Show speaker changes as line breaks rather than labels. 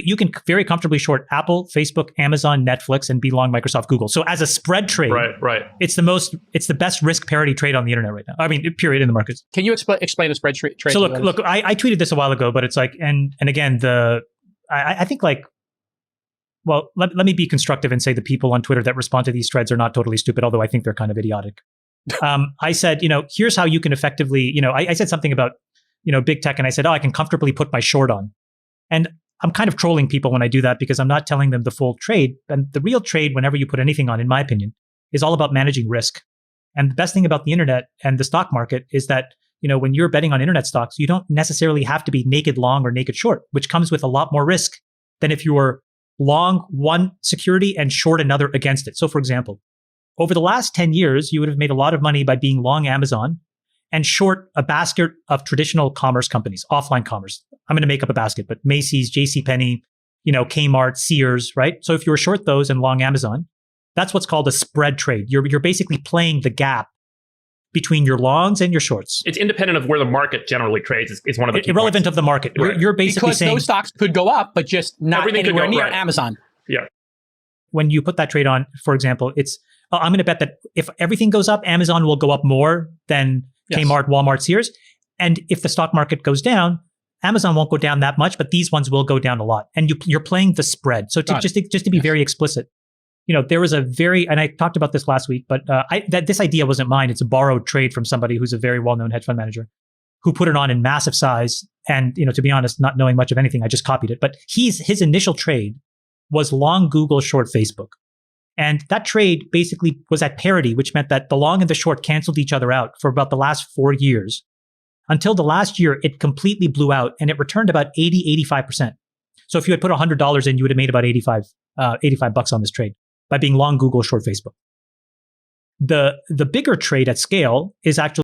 You can very comfortably short Apple, Facebook, Amazon, Netflix, and be long Microsoft, Google. So as a spread trade,
right.
it's the best risk parity trade on the internet right now. I mean, period, in the markets.
Can you explain a spread trade?
So look, I tweeted this a while ago, but it's like, and again, I think like, well, let me be constructive and say the people on Twitter that respond to these threads are not totally stupid, although I think they're kind of idiotic. I said, here's how you can effectively, I said something about, big tech, and I said, I can comfortably put my short on. And I'm kind of trolling people when I do that because I'm not telling them the full trade. And the real trade, whenever you put anything on, in my opinion, is all about managing risk. And the best thing about the internet and the stock market is that, when you're betting on internet stocks, you don't necessarily have to be naked long or naked short, which comes with a lot more risk than if you were long one security and short another against it. So for example, over the last 10 years, you would have made a lot of money by being long Amazon and short a basket of traditional commerce companies, offline commerce. I'm going to make up a basket, but Macy's, JCPenney, Kmart, Sears, right? So if you were short those and long Amazon, that's what's called a spread trade. You're basically playing the gap between your longs and your shorts.
It's independent of where the market generally trades. It's one of the key
irrelevant
points.
of the market. Right. You're basically
because
saying
those stocks could go up, but just not
everything
anywhere
could go,
near
right.
Amazon.
Yeah.
When you put that trade on, for example, it's I'm going to bet that if everything goes up, Amazon will go up more than Kmart, Walmart, Sears. And if the stock market goes down, Amazon won't go down that much, but these ones will go down a lot. And you're playing the spread. So just to be very explicit, there was and I talked about this last week, but this idea wasn't mine. It's a borrowed trade from somebody who's a very well-known hedge fund manager who put it on in massive size. And, to be honest, not knowing much of anything, I just copied it. But his initial trade was long Google, short Facebook. And that trade basically was at parity, which meant that the long and the short canceled each other out for about the last 4 years. Until the last year, it completely blew out and it returned about 85%. So if you had put $100 in, you would have made about $85 on this trade by being long Google, short Facebook. The bigger trade at scale is actually